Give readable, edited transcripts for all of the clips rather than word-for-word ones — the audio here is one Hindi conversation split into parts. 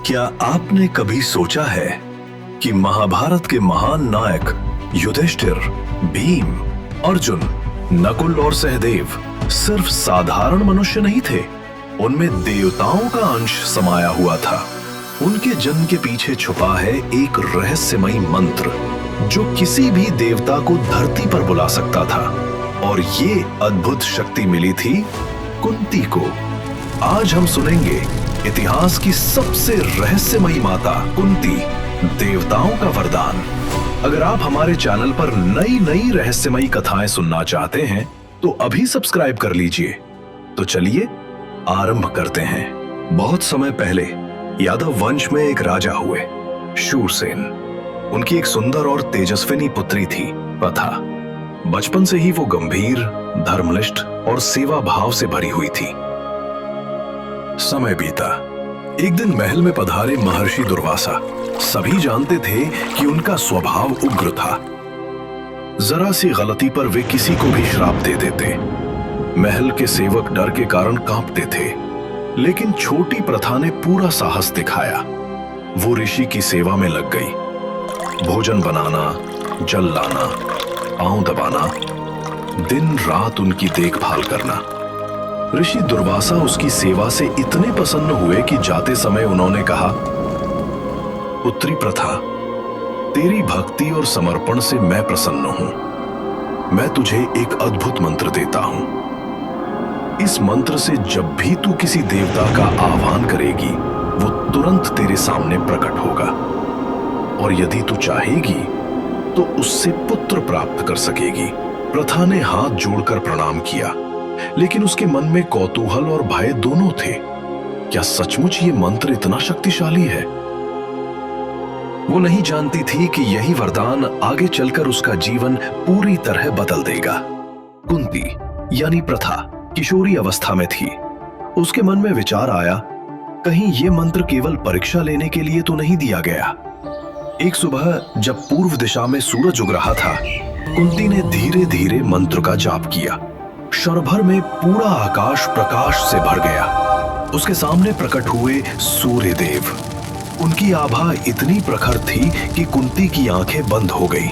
क्या आपने कभी सोचा है कि महाभारत के महान नायक युधिष्ठिर, भीम, अर्जुन, नकुल और सहदेव सिर्फ साधारण मनुष्य नहीं थे, उनमें देवताओं का अंश समाया हुआ था। उनके जन्म के पीछे छुपा है एक रहस्यमयी मंत्र जो किसी भी देवता को धरती पर बुला सकता था, और ये अद्भुत शक्ति मिली थी कुंती को। आज हम सुनेंगे इतिहास की सबसे रहस्यमयी माता कुंती, देवताओं का वरदान। अगर आप हमारे चैनल पर नई नई रहस्यमयी कथाएं सुनना चाहते हैं तो अभी सब्सक्राइब कर लीजिए। तो चलिए आरंभ करते हैं। बहुत समय पहले यादव वंश में एक राजा हुए, शूरसेन। उनकी एक सुंदर और तेजस्विनी पुत्री थी, प्रथा। बचपन से ही वो गंभीर, धर्मनिष्ठ और सेवा भाव से भरी हुई थी। समय बीता। एक दिन महल में पधारे महर्षि दुर्वासा। सभी जानते थे कि उनका स्वभाव उग्र था। जरा सी गलती पर वे किसी को भी श्राप दे देते। महल के सेवक डर के कारण कांपते थे, लेकिन छोटी प्रथा ने पूरा साहस दिखाया। वो ऋषि की सेवा में लग गई। भोजन बनाना, जल लाना, पांव दबाना, दिन रात उनकी देखभाल करना। ऋषि दुर्वासा उसकी सेवा से इतने प्रसन्न हुए कि जाते समय उन्होंने कहा, पुत्री प्रथा, तेरी भक्ति और समर्पण से मैं प्रसन्न हूं। मैं तुझे एक अद्भुत मंत्र देता हूं। इस मंत्र से जब भी तू किसी देवता का आह्वान करेगी, वो तुरंत तेरे सामने प्रकट होगा, और यदि तू चाहेगी तो उससे पुत्र प्राप्त कर सकेगी। प्रथा ने हाथ जोड़कर प्रणाम किया, लेकिन उसके मन में कौतूहल और भय दोनों थे। क्या सचमुच ये मंत्र इतना शक्तिशाली है? वो नहीं जानती थी कि यही वरदान आगे चलकर उसका जीवन पूरी तरह बदल देगा। कुंती यानी प्रथा किशोरी अवस्था में थी। उसके मन में विचार आया, कहीं ये मंत्र केवल परीक्षा लेने के लिए तो नहीं दिया गया। एक सुबह जब पूर्व दिशा में सूरज उग रहा था, कुंती ने धीरे धीरे मंत्र का जाप किया। क्षण भर में पूरा आकाश प्रकाश से भर गया। उसके सामने प्रकट हुए सूर्य देव। उनकी आभा इतनी प्रखर थी कि कुंती की आंखें बंद हो गईं।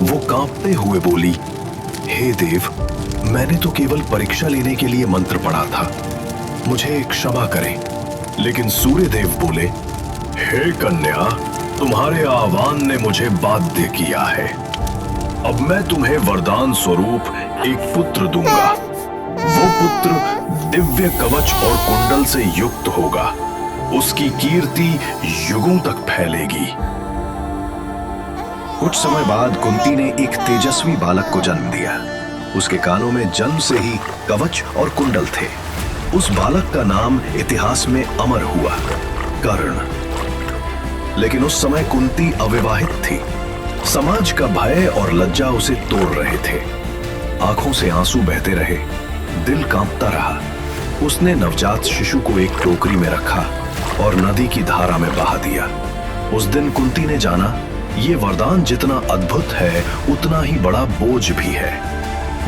वो कांपते हुए बोली, हे देव, मैंने तो केवल परीक्षा लेने के लिए मंत्र पढ़ा था, मुझे क्षमा करें। लेकिन सूर्य देव बोले, हे कन्या, तुम्हारे आह्वान ने मुझे बाध्य किया है। अब मैं तुम्हें वरदान स्वरूप एक पुत्र दूंगा। वो पुत्र दिव्य कवच और कुंडल से युक्त होगा। उसकी कीर्ति युगों तक फैलेगी। कुछ समय बाद कुंती ने एक तेजस्वी बालक को जन्म दिया। उसके कानों में जन्म से ही कवच और कुंडल थे। उस बालक का नाम इतिहास में अमर हुआ, कर्ण। लेकिन उस समय कुंती अविवाहित थी। समाज का भय और लज्जा उसे तोड़ रहे थे। आंखों से आंसू बहते रहे, दिल कांपता रहा। उसने नवजात शिशु को एक टोकरी में रखा और नदी की धारा में बहा दिया। उस दिन कुंती ने जाना, ये वरदान जितना अद्भुत है उतना ही बड़ा बोझ भी है।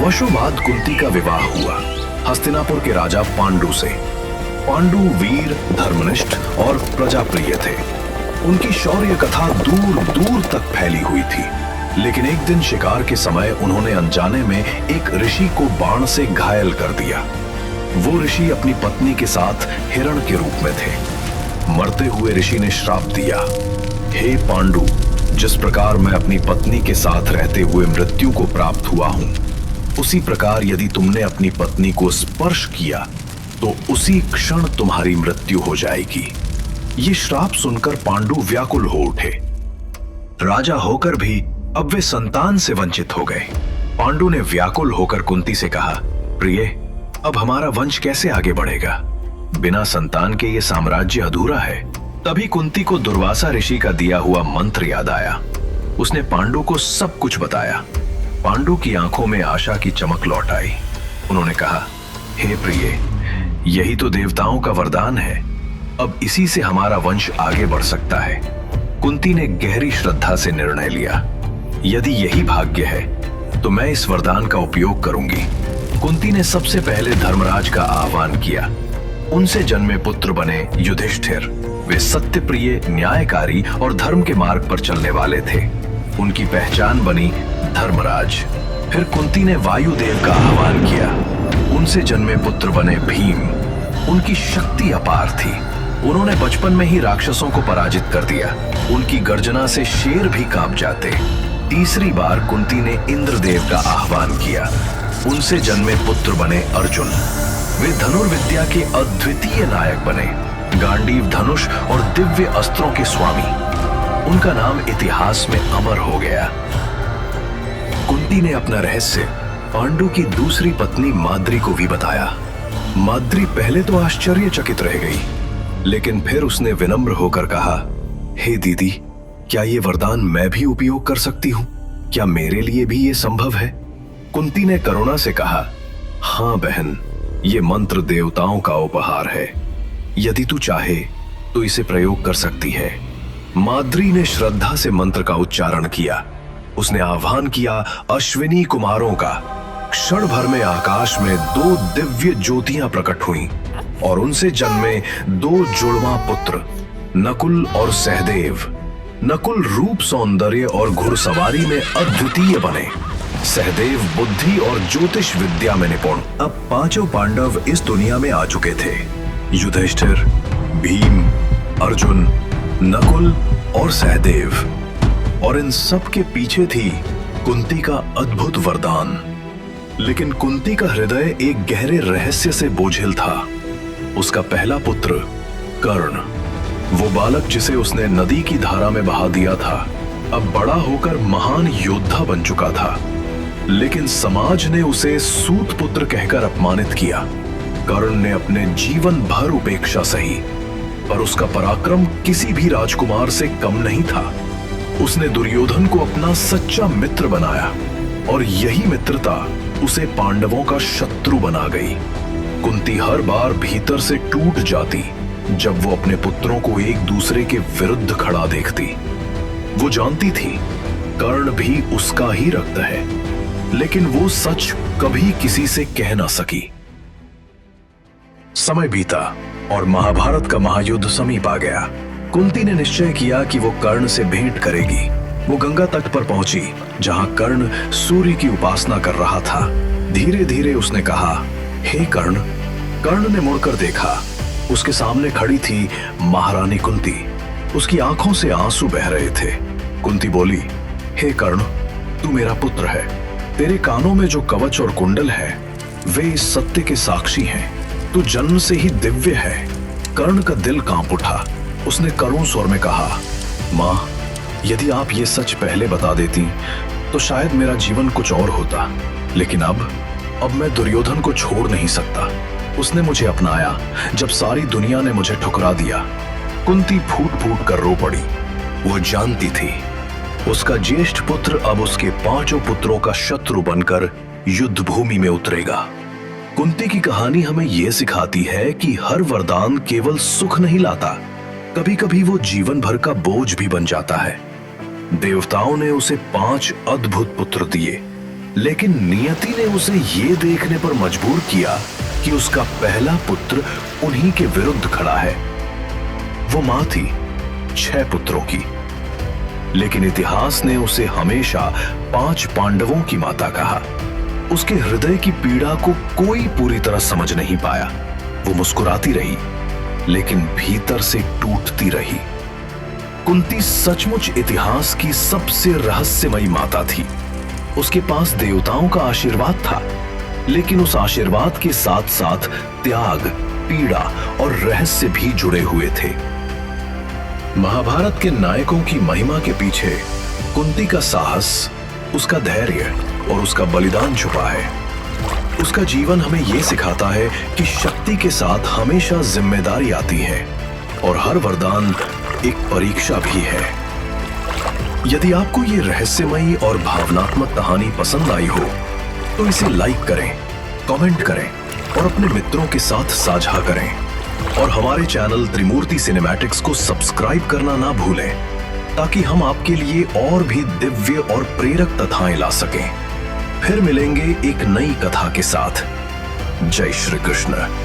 वर्षों बाद कुंती का विवाह हुआ हस्तिनापुर के राजा पांडु से। पांडु वीर, धर्मनिष्ठ और प्रजाप्रिय थे। उनकी शौर्य कथा दूर दूर तक फैली हुई थी। लेकिन एक दिन शिकार के समय उन्होंने अनजाने में एक ऋषि को बाण से घायल कर दिया। वो ऋषि अपनी पत्नी के साथ हिरण के रूप में थे। मरते हुए ऋषि ने श्राप दिया, हे पांडु, जिस प्रकार मैं अपनी पत्नी के साथ रहते हुए मृत्यु को प्राप्त हुआ हूं, उसी प्रकार यदि तुमने अपनी पत्नी को स्पर्श किया तो उसी क्षण तुम्हारी मृत्यु हो जाएगी। ये श्राप सुनकर पांडु व्याकुल हो उठे। राजा होकर भी अब वे संतान से वंचित हो गए। पांडु ने व्याकुल होकर कुंती से कहा, प्रिय, अब हमारा वंश कैसे आगे बढ़ेगा? बिना संतान के ये साम्राज्य अधूरा है। तभी कुंती को दुर्वासा ऋषि का दिया हुआ मंत्र याद आया। उसने पांडु को सब कुछ बताया। पांडु की आंखों में आशा की चमक लौट आई। उन्होंने कहा, हे प्रिय, यही तो देवताओं का वरदान है। अब इसी से हमारा वंश आगे बढ़ सकता है। कुंती ने गहरी श्रद्धा से निर्णय लिया, यदि यही भाग्य है तो मैं इस वरदान का उपयोग करूंगी। कुंती ने सबसे पहले धर्मराज का आह्वान किया। उनसे जन्मे पुत्र बने युधिष्ठिर। वे सत्यप्रिय, न्यायकारी और धर्म के मार्ग पर चलने वाले थे। उनकी पहचान बनी धर्मराज। फिर कुंती ने वायुदेव का आह्वान किया। उनसे जन्मे पुत्र बने भीम। उनकी शक्ति अपार थी। उन्होंने बचपन में ही राक्षसों को पराजित कर दिया। उनकी गर्जना से शेर भी कांप जाते। तीसरी बार कुंती ने इंद्रदेव का आह्वान किया। उनसे जन्मे पुत्र बने अर्जुन। वे धनुर्विद्या के अद्वितीय नायक बने, गांडीव धनुष और दिव्य अस्त्रों के स्वामी। उनका नाम इतिहास में अमर हो गया। कुंती ने अपना रहस्य पांडु की दूसरी पत्नी माद्री को भी बताया। माद्री पहले तो आश्चर्यचकित रह गई, लेकिन फिर उसने विनम्र होकर कहा, हे दीदी, क्या ये वरदान मैं भी उपयोग कर सकती हूँ? क्या मेरे लिए भी ये संभव है? कुंती ने करुणा से कहा, हाँ बहन, ये मंत्र देवताओं का उपहार है। यदि तू चाहे तो इसे प्रयोग कर सकती है। माद्री ने श्रद्धा से मंत्र का उच्चारण किया। उसने आह्वान किया अश्विनी कुमारों का। क्षण भर में आकाश में 2 दिव्य ज्योतियां प्रकट हुईं और उनसे जन्मे 2 जुड़वा पुत्र, नकुल और सहदेव। नकुल रूप, सौंदर्य और घुड़सवारी में अद्वितीय बने। सहदेव बुद्धि और ज्योतिष विद्या में निपुण। अब 5 पांडव इस दुनिया में आ चुके थे। युधिष्ठिर, भीम, अर्जुन, नकुल और सहदेव। और इन सब के पीछे थी कुंती का अद्भुत वरदान। लेकिन कुंती का हृदय एक गहरे रहस्य से बोझिल था। उसका पहला पुत्र कर्ण, वो बालक जिसे उसने नदी की धारा में बहा दिया था, अब बड़ा होकर महान योद्धा बन चुका था। लेकिन समाज ने उसे सूत पुत्र कहकर अपमानित किया। कर्ण ने अपने जीवन भर उपेक्षा सही, पर उसका पराक्रम किसी भी राजकुमार से कम नहीं था। उसने दुर्योधन को अपना सच्चा मित्र बनाया और यही मित्रता उसे पांडवों का शत्रु बना गई। कुंती हर बार भीतर से टूट जाती जब वो अपने पुत्रों को एक दूसरे के विरुद्ध खड़ा देखती। वो जानती थी कर्ण भी उसका ही रक्त है, लेकिन वो सच कभी किसी से कह ना सकी। समय बीता और महाभारत का महायुद्ध समीप आ गया। कुंती ने निश्चय किया कि वो कर्ण से भेंट करेगी। वो गंगा तट पर पहुंची, जहां कर्ण सूर्य की उपासना कर रहा था। धीरे धीरे उसने कहा, हे कर्ण। कर्ण ने मुड़कर देखा। उसके सामने खड़ी थी महारानी कुंती। उसकी आंखों से आंसू बह रहे थे। कुंती बोली, हे कर्ण, तू मेरा पुत्र है। तेरे कानों में जो कवच और कुंडल है वे इस सत्य के साक्षी हैं। तू जन्म से ही दिव्य है। कर्ण का दिल कांप उठा। उसने करुण स्वर में कहा, मां, यदि आप ये सच पहले बता देती तो शायद मेरा जीवन कुछ और होता। लेकिन अब मैं दुर्योधन को छोड़ नहीं सकता। उसने मुझे अपनाया जब सारी दुनिया ने मुझे ठुकरा दिया। कुंती फूट फूट कर रो पड़ी। वो जानती थी उसका ज्येष्ठ पुत्र अब उसके 5 पुत्रों का शत्रु बनकर युद्ध भूमि में उतरेगा। कुंती की कहानी हमें यह सिखाती है कि हर वरदान केवल सुख नहीं लाता, कभी कभी वो जीवन भर का बोझ भी बन जाता है। देवताओं ने उसे 5 अद्भुत पुत्र दिए, लेकिन नियति ने उसे ये देखने पर मजबूर किया कि उसका पहला पुत्र उन्हीं के विरुद्ध खड़ा है। वो मां थी 6 पुत्रों की, लेकिन इतिहास ने उसे हमेशा 5 पांडवों की माता कहा। उसके हृदय की पीड़ा को कोई पूरी तरह समझ नहीं पाया। वो मुस्कुराती रही, लेकिन भीतर से टूटती रही। कुंती सचमुच इतिहास की सबसे रहस्यमयी माता थी। उसके पास देवताओं का आशीर्वाद था, लेकिन उस आशीर्वाद के साथ साथ त्याग, पीड़ा और रहस्य भी जुड़े हुए थे। महाभारत के नायकों की महिमा के पीछे कुंती का साहस, उसका धैर्य और उसका बलिदान छुपा है। उसका जीवन हमें यह सिखाता है कि शक्ति के साथ हमेशा जिम्मेदारी आती है और हर वरदान एक परीक्षा भी है। यदि आपको ये रहस्यमयी और भावनात्मक कहानी पसंद आई हो तो इसे लाइक करें, कमेंट करें और अपने मित्रों के साथ साझा करें। और हमारे चैनल त्रिमूर्ति सिनेमैटिक्स को सब्सक्राइब करना ना भूलें, ताकि हम आपके लिए और भी दिव्य और प्रेरक कथाएं ला सकें। फिर मिलेंगे एक नई कथा के साथ। जय श्री कृष्ण।